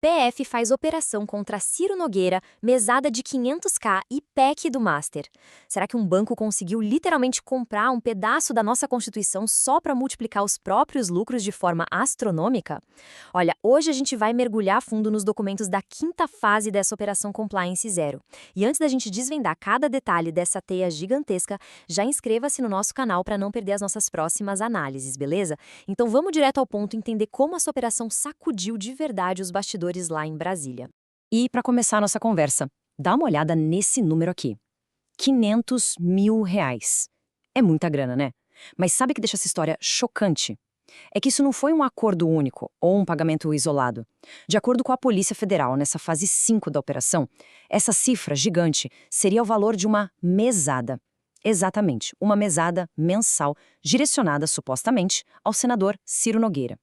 PF faz operação contra Ciro Nogueira, mesada de 500k e PEC do Master. Será que um banco conseguiu literalmente comprar um pedaço da nossa Constituição só para multiplicar os próprios lucros de forma astronômica? Olha, hoje a gente vai mergulhar a fundo nos documentos da quinta fase dessa Operação Compliance Zero. E antes da gente desvendar cada detalhe dessa teia gigantesca, já inscreva-se no nosso canal para não perder as nossas próximas análises, beleza? Então vamos direto ao ponto e entender como essa operação sacudiu de verdade os bastidores lá em Brasília. E para começar nossa conversa, dá uma olhada nesse número aqui. R$ 500 mil. É muita grana, né? Mas sabe o que deixa essa história chocante? É que isso não foi um acordo único ou um pagamento isolado. De acordo com a Polícia Federal, nessa fase 5 da operação, essa cifra gigante seria o valor de uma mesada. Exatamente, uma mesada mensal direcionada, supostamente, ao senador Ciro Nogueira.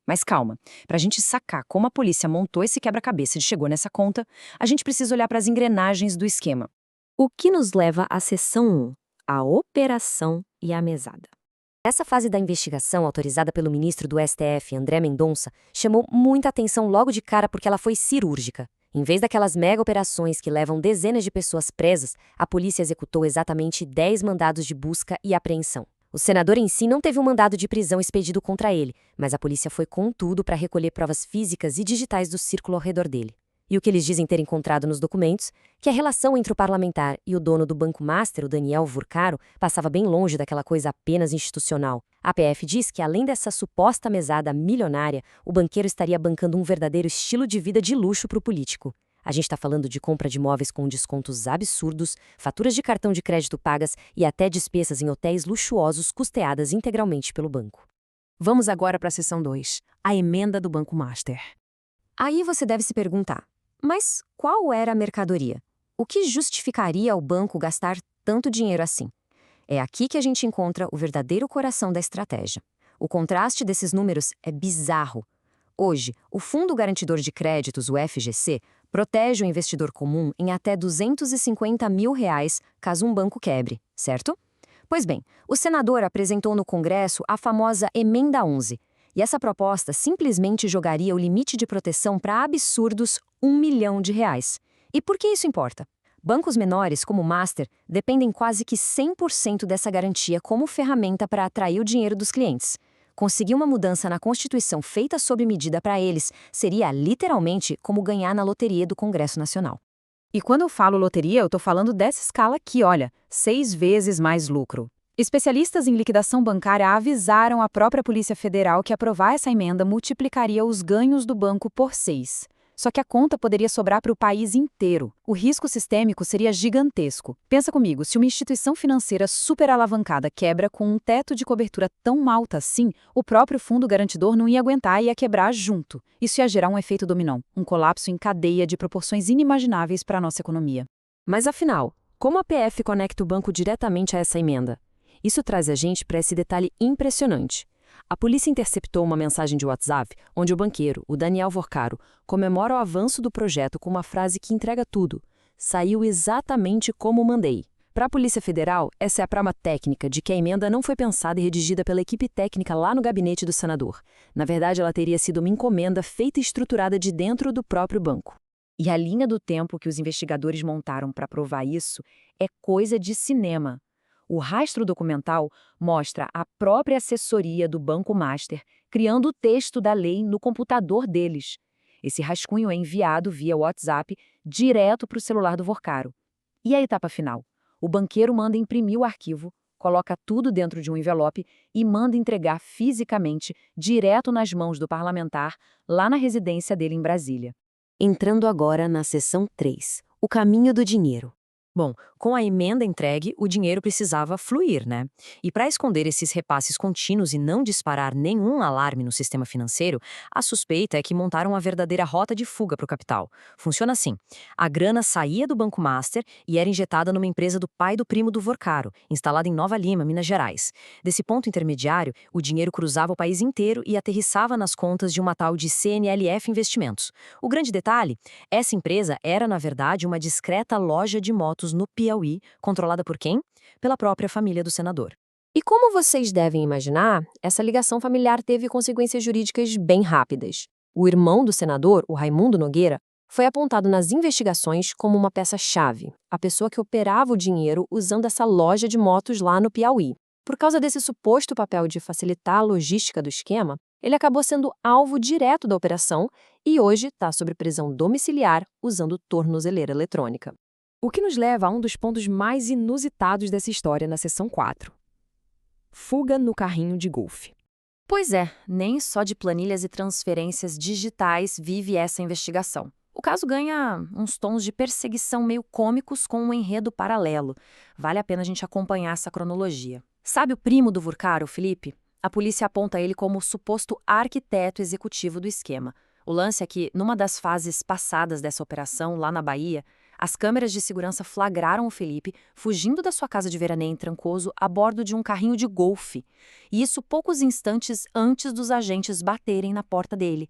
Mas calma, para a gente sacar como a polícia montou esse quebra-cabeça e chegou nessa conta, a gente precisa olhar para as engrenagens do esquema. O que nos leva à seção 1, a operação e a mesada. Essa fase da investigação, autorizada pelo ministro do STF, André Mendonça, chamou muita atenção logo de cara porque ela foi cirúrgica. Em vez daquelas mega operações que levam dezenas de pessoas presas, a polícia executou exatamente 10 mandados de busca e apreensão. O senador em si não teve um mandado de prisão expedido contra ele, mas a polícia foi com tudo para recolher provas físicas e digitais do círculo ao redor dele. E o que eles dizem ter encontrado nos documentos, que a relação entre o parlamentar e o dono do Banco Master, o Daniel Vorcaro, passava bem longe daquela coisa apenas institucional. A PF diz que, além dessa suposta mesada milionária, o banqueiro estaria bancando um verdadeiro estilo de vida de luxo para o político. A gente está falando de compra de imóveis com descontos absurdos, faturas de cartão de crédito pagas e até despesas em hotéis luxuosos custeadas integralmente pelo banco. Vamos agora para a seção 2, a emenda do Banco Master. Aí você deve se perguntar, mas qual era a mercadoria? O que justificaria o banco gastar tanto dinheiro assim? É aqui que a gente encontra o verdadeiro coração da estratégia. O contraste desses números é bizarro. Hoje, o Fundo Garantidor de Créditos, o FGC, protege o investidor comum em até R$ 250 mil caso um banco quebre, certo? Pois bem, o senador apresentou no Congresso a famosa Emenda 11, e essa proposta simplesmente jogaria o limite de proteção para absurdos R$ 1 milhão. E por que isso importa? Bancos menores, como o Master, dependem quase que 100% dessa garantia como ferramenta para atrair o dinheiro dos clientes. Conseguir uma mudança na Constituição feita sob medida para eles seria, literalmente, como ganhar na loteria do Congresso Nacional. E quando eu falo loteria, eu estou falando dessa escala aqui, olha, 6 vezes mais lucro. Especialistas em liquidação bancária avisaram a própria Polícia Federal que aprovar essa emenda multiplicaria os ganhos do banco por 6. Só que a conta poderia sobrar para o país inteiro. O risco sistêmico seria gigantesco. Pensa comigo, se uma instituição financeira super alavancada quebra com um teto de cobertura tão alto assim, o próprio fundo garantidor não ia aguentar e ia quebrar junto. Isso ia gerar um efeito dominó, um colapso em cadeia de proporções inimagináveis para a nossa economia. Mas afinal, como a PF conecta o banco diretamente a essa emenda? Isso traz a gente para esse detalhe impressionante. A polícia interceptou uma mensagem de WhatsApp onde o banqueiro, o Daniel Vorcaro, comemora o avanço do projeto com uma frase que entrega tudo. Saiu exatamente como mandei. Para a Polícia Federal, essa é a prova técnica de que a emenda não foi pensada e redigida pela equipe técnica lá no gabinete do senador. Na verdade, ela teria sido uma encomenda feita e estruturada de dentro do próprio banco. E a linha do tempo que os investigadores montaram para provar isso é coisa de cinema. O rastro documental mostra a própria assessoria do Banco Master criando o texto da lei no computador deles. Esse rascunho é enviado via WhatsApp direto para o celular do Vorcaro. E a etapa final? O banqueiro manda imprimir o arquivo, coloca tudo dentro de um envelope e manda entregar fisicamente, direto nas mãos do parlamentar, lá na residência dele em Brasília. Entrando agora na seção 3, o caminho do dinheiro. Bom, com a emenda entregue, o dinheiro precisava fluir, né? E para esconder esses repasses contínuos e não disparar nenhum alarme no sistema financeiro, a suspeita é que montaram uma verdadeira rota de fuga para o capital. Funciona assim: a grana saía do Banco Master e era injetada numa empresa do pai do primo do Vorcaro, instalada em Nova Lima, Minas Gerais. Desse ponto intermediário, o dinheiro cruzava o país inteiro e aterrissava nas contas de uma tal de CNLF Investimentos. O grande detalhe? Essa empresa era, na verdade, uma discreta loja de motos no Piauí, controlada por quem? Pela própria família do senador. E como vocês devem imaginar, essa ligação familiar teve consequências jurídicas bem rápidas. O irmão do senador, o Raimundo Nogueira, foi apontado nas investigações como uma peça-chave, a pessoa que operava o dinheiro usando essa loja de motos lá no Piauí. Por causa desse suposto papel de facilitar a logística do esquema, ele acabou sendo alvo direto da operação e hoje está sob prisão domiciliar usando tornozeleira eletrônica. O que nos leva a um dos pontos mais inusitados dessa história na seção 4. Fuga no carrinho de golfe. Pois é, nem só de planilhas e transferências digitais vive essa investigação. O caso ganha uns tons de perseguição meio cômicos com um enredo paralelo. Vale a pena a gente acompanhar essa cronologia. Sabe o primo do Vurcaro, o Felipe? A polícia aponta ele como o suposto arquiteto executivo do esquema. O lance é que, numa das fases passadas dessa operação, lá na Bahia, as câmeras de segurança flagraram o Felipe fugindo da sua casa de veraneio em Trancoso a bordo de um carrinho de golfe. E isso poucos instantes antes dos agentes baterem na porta dele.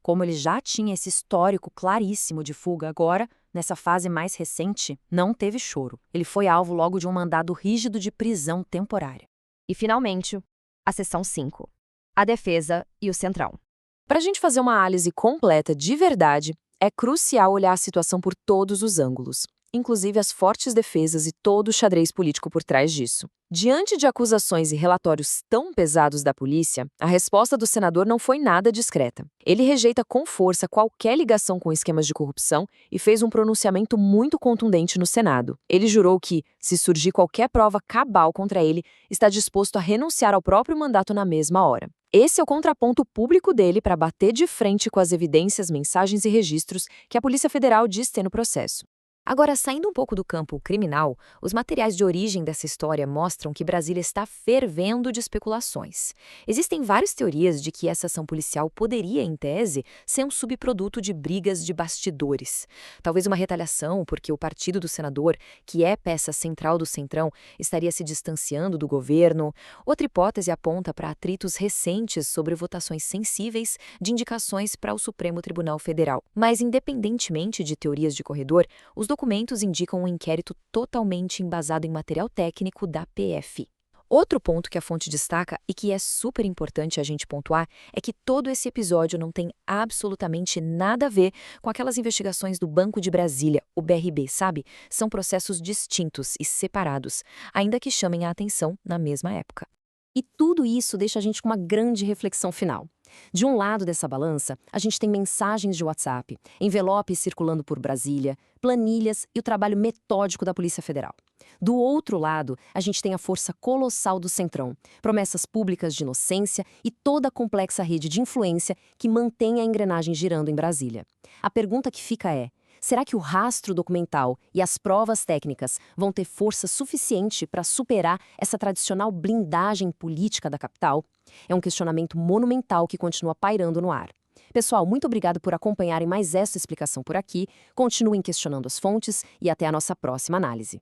Como ele já tinha esse histórico claríssimo de fuga agora, nessa fase mais recente, não teve choro. Ele foi alvo logo de um mandado rígido de prisão temporária. E, finalmente, a seção 5. A defesa e o centrão. Para a gente fazer uma análise completa de verdade, é crucial olhar a situação por todos os ângulos, inclusive as fortes defesas e todo o xadrez político por trás disso. Diante de acusações e relatórios tão pesados da polícia, a resposta do senador não foi nada discreta. Ele rejeita com força qualquer ligação com esquemas de corrupção e fez um pronunciamento muito contundente no Senado. Ele jurou que, se surgir qualquer prova cabal contra ele, está disposto a renunciar ao próprio mandato na mesma hora. Esse é o contraponto público dele para bater de frente com as evidências, mensagens e registros que a Polícia Federal diz ter no processo. Agora, saindo um pouco do campo criminal, os materiais de origem dessa história mostram que Brasília está fervendo de especulações. Existem várias teorias de que essa ação policial poderia, em tese, ser um subproduto de brigas de bastidores. Talvez uma retaliação porque o partido do senador, que é peça central do Centrão, estaria se distanciando do governo. Outra hipótese aponta para atritos recentes sobre votações sensíveis de indicações para o Supremo Tribunal Federal. Mas, independentemente de teorias de corredor, os documentos indicam um inquérito totalmente embasado em material técnico da PF. Outro ponto que a fonte destaca e que é super importante a gente pontuar é que todo esse episódio não tem absolutamente nada a ver com aquelas investigações do Banco de Brasília, o BRB, sabe? São processos distintos e separados, ainda que chamem a atenção na mesma época. E tudo isso deixa a gente com uma grande reflexão final. De um lado dessa balança, a gente tem mensagens de WhatsApp, envelopes circulando por Brasília, planilhas e o trabalho metódico da Polícia Federal. Do outro lado, a gente tem a força colossal do Centrão, promessas públicas de inocência e toda a complexa rede de influência que mantém a engrenagem girando em Brasília. A pergunta que fica é: será que o rastro documental e as provas técnicas vão ter força suficiente para superar essa tradicional blindagem política da capital? É um questionamento monumental que continua pairando no ar. Pessoal, muito obrigado por acompanharem mais essa explicação por aqui. Continuem questionando as fontes e até a nossa próxima análise.